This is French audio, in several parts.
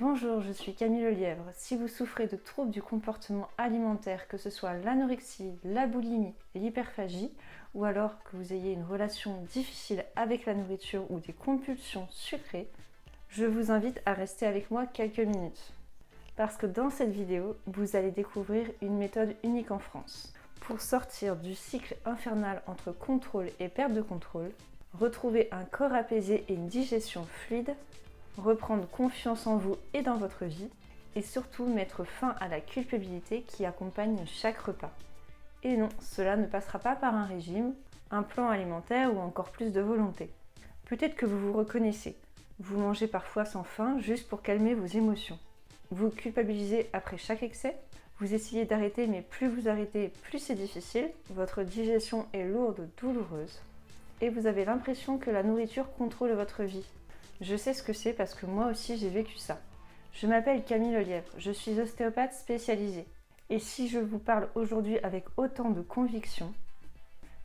Bonjour, je suis Camille Lelièvre. Si vous souffrez de troubles du comportement alimentaire, que ce soit l'anorexie, la boulimie, l'hyperphagie, ou alors que vous ayez une relation difficile avec la nourriture ou des compulsions sucrées, je vous invite à rester avec moi quelques minutes. Parce que dans cette vidéo, vous allez découvrir une méthode unique en France. Pour sortir du cycle infernal entre contrôle et perte de contrôle, retrouver un corps apaisé et une digestion fluide, reprendre confiance en vous et dans votre vie, et surtout mettre fin à la culpabilité qui accompagne chaque repas. Et non, cela ne passera pas par un régime, un plan alimentaire ou encore plus de volonté. Peut-être que vous vous reconnaissez. Vous mangez parfois sans faim juste pour calmer vos émotions. Vous culpabilisez après chaque excès. Vous essayez d'arrêter, mais plus vous arrêtez, plus c'est difficile. Votre digestion est lourde, douloureuse. Et vous avez l'impression que la nourriture contrôle votre vie. Je sais ce que c'est parce que moi aussi j'ai vécu ça. Je m'appelle Camille Lelièvre, je suis ostéopathe spécialisée. Et si je vous parle aujourd'hui avec autant de conviction,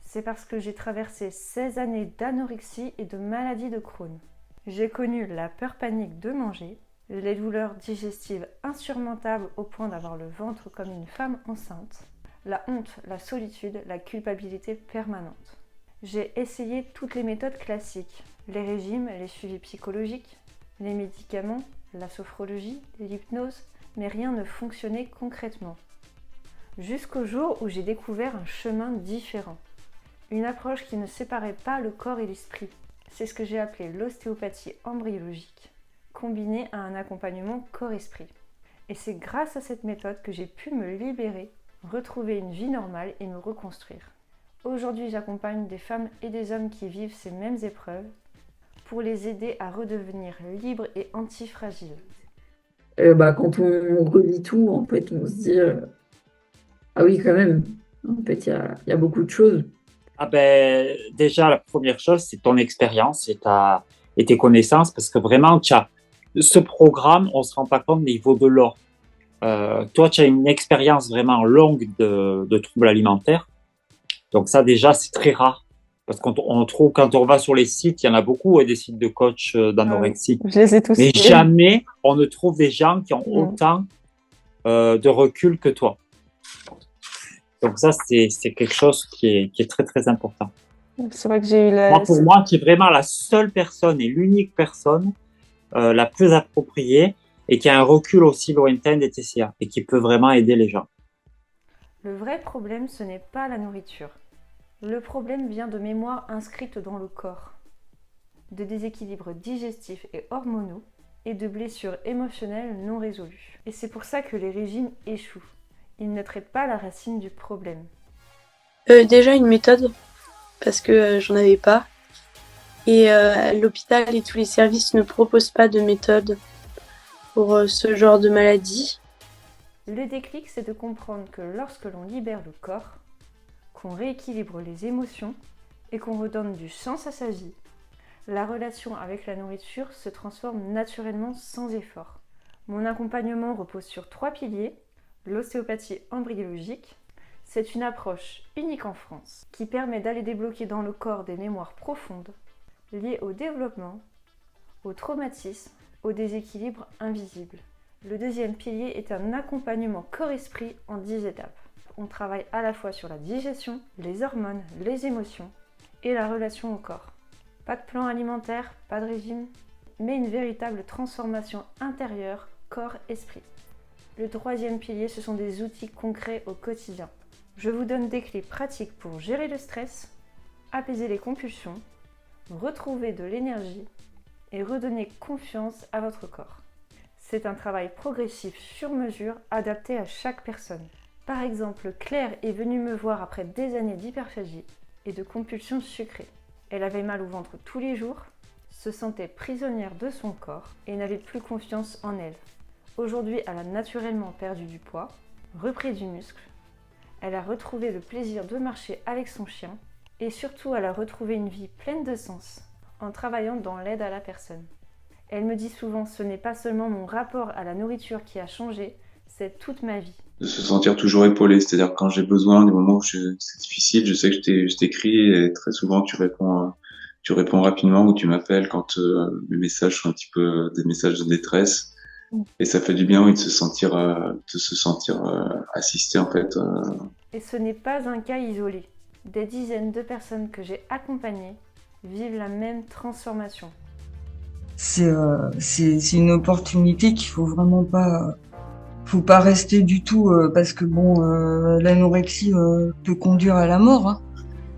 c'est parce que j'ai traversé 16 années d'anorexie et de maladie de Crohn. J'ai connu la peur panique de manger, les douleurs digestives insurmontables au point d'avoir le ventre comme une femme enceinte, la honte, la solitude, la culpabilité permanente. J'ai essayé toutes les méthodes classiques, les régimes, les suivis psychologiques, les médicaments, la sophrologie, l'hypnose, mais rien ne fonctionnait concrètement. Jusqu'au jour où j'ai découvert un chemin différent. Une approche qui ne séparait pas le corps et l'esprit. C'est ce que j'ai appelé l'ostéopathie embryologique, combinée à un accompagnement corps-esprit. Et c'est grâce à cette méthode que j'ai pu me libérer, retrouver une vie normale et me reconstruire. Aujourd'hui, j'accompagne des femmes et des hommes qui vivent ces mêmes épreuves pour les aider à redevenir libres et antifragiles. Quand on relit tout, en fait, on se dit ah oui, quand même, en fait, il y a beaucoup de choses. Ah ben, déjà, la première chose, c'est ton expérience et tes connaissances, parce que vraiment, ce programme, on se rend pas compte, mais il vaut de l'or. Toi, tu as une expérience vraiment longue de troubles alimentaires. Donc ça, déjà, c'est très rare. Parce qu'on trouve, quand on va sur les sites, il y en a beaucoup, des sites de coach Ah oui, d'anorexie. je les ai tous Mais faits. jamais on ne trouve des gens qui ont autant de recul que toi. Donc ça, c'est quelque chose qui est très, très important. C'est vrai que j'ai eu la... Pour moi, qui est vraiment la seule personne et l'unique personne la plus appropriée et qui a un recul aussi lointain des TCA et qui peut vraiment aider les gens. Le vrai problème, ce n'est pas la nourriture. Le problème vient de mémoires inscrites dans le corps, de déséquilibres digestifs et hormonaux et de blessures émotionnelles non résolues. Et c'est pour ça que les régimes échouent. Ils ne traitent pas la racine du problème. Déjà une méthode, parce que j'en avais pas. Et l'hôpital et tous les services ne proposent pas de méthode pour ce genre de maladie. Le déclic, c'est de comprendre que lorsque l'on libère le corps, qu'on rééquilibre les émotions et qu'on redonne du sens à sa vie, la relation avec la nourriture se transforme naturellement sans effort. Mon accompagnement repose sur 3 piliers. L'ostéopathie embryologique, c'est une approche unique en France qui permet d'aller débloquer dans le corps des mémoires profondes liées au développement, au traumatisme, au déséquilibre invisible. Le deuxième pilier est un accompagnement corps-esprit en 10 étapes. On travaille à la fois sur la digestion, les hormones, les émotions et la relation au corps. Pas de plan alimentaire, pas de régime, mais une véritable transformation intérieure corps-esprit. Le troisième pilier, ce sont des outils concrets au quotidien. Je vous donne des clés pratiques pour gérer le stress, apaiser les compulsions, retrouver de l'énergie et redonner confiance à votre corps. C'est un travail progressif sur mesure adapté à chaque personne. Par exemple, Claire est venue me voir après des années d'hyperphagie et de compulsions sucrées. Elle avait mal au ventre tous les jours, se sentait prisonnière de son corps et n'avait plus confiance en elle. Aujourd'hui, elle a naturellement perdu du poids, repris du muscle, elle a retrouvé le plaisir de marcher avec son chien et surtout elle a retrouvé une vie pleine de sens en travaillant dans l'aide à la personne. Elle me dit souvent, ce n'est pas seulement mon rapport à la nourriture qui a changé, c'est toute ma vie. De se sentir toujours épaulé, c'est-à-dire que quand j'ai besoin, des moments où c'est difficile, je sais que je t'écris et très souvent tu réponds rapidement ou tu m'appelles quand mes messages sont un petit peu des messages de détresse. Et ça fait du bien, oui, de se sentir assisté, en fait. Et ce n'est pas un cas isolé. Des dizaines de personnes que j'ai accompagnées vivent la même transformation. C'est une opportunité qu'il faut pas rester du tout parce que bon, l'anorexie peut conduire à la mort. Hein.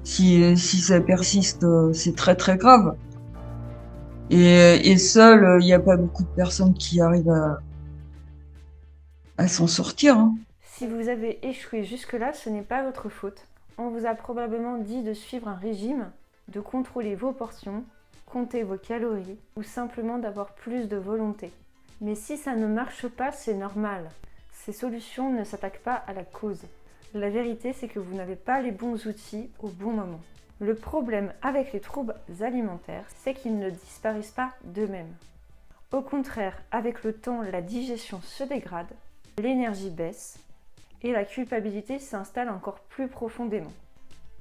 Si ça persiste, c'est très très grave. Et seul, il n'y a pas beaucoup de personnes qui arrivent à s'en sortir. Hein. Si vous avez échoué jusque-là, ce n'est pas votre faute. On vous a probablement dit de suivre un régime, de contrôler vos portions, compter vos calories ou simplement d'avoir plus de volonté. Mais si ça ne marche pas, c'est normal. Ces solutions ne s'attaquent pas à la cause. La vérité, c'est que vous n'avez pas les bons outils au bon moment. Le problème avec les troubles alimentaires, c'est qu'ils ne disparaissent pas d'eux-mêmes. Au contraire, avec le temps, la digestion se dégrade, l'énergie baisse et la culpabilité s'installe encore plus profondément.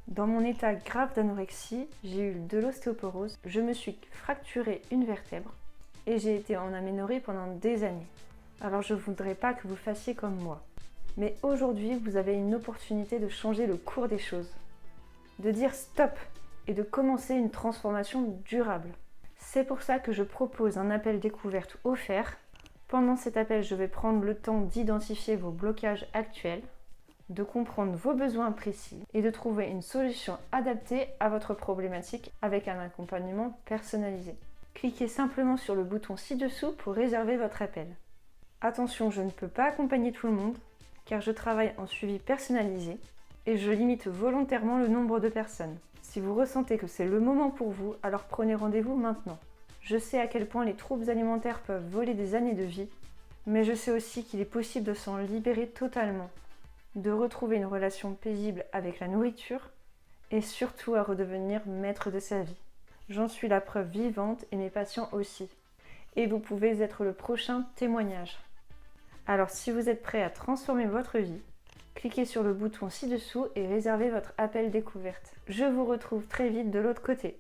Dans mon état grave d'anorexie, j'ai eu de l'ostéoporose, je me suis fracturé une vertèbre et j'ai été en aménorrhée pendant des années. Alors je ne voudrais pas que vous fassiez comme moi. Mais aujourd'hui, vous avez une opportunité de changer le cours des choses, de dire stop et de commencer une transformation durable. C'est pour ça que je propose un appel découverte offert. Pendant cet appel, je vais prendre le temps d'identifier vos blocages actuels, de comprendre vos besoins précis et de trouver une solution adaptée à votre problématique avec un accompagnement personnalisé. Cliquez simplement sur le bouton ci-dessous pour réserver votre appel. Attention, je ne peux pas accompagner tout le monde car je travaille en suivi personnalisé et je limite volontairement le nombre de personnes. Si vous ressentez que c'est le moment pour vous, alors prenez rendez-vous maintenant. Je sais à quel point les troubles alimentaires peuvent voler des années de vie, mais je sais aussi qu'il est possible de s'en libérer totalement, de retrouver une relation paisible avec la nourriture et surtout à redevenir maître de sa vie. J'en suis la preuve vivante et mes patients aussi. Et vous pouvez être le prochain témoignage. Alors si vous êtes prêt à transformer votre vie, cliquez sur le bouton ci-dessous et réservez votre appel découverte. Je vous retrouve très vite de l'autre côté.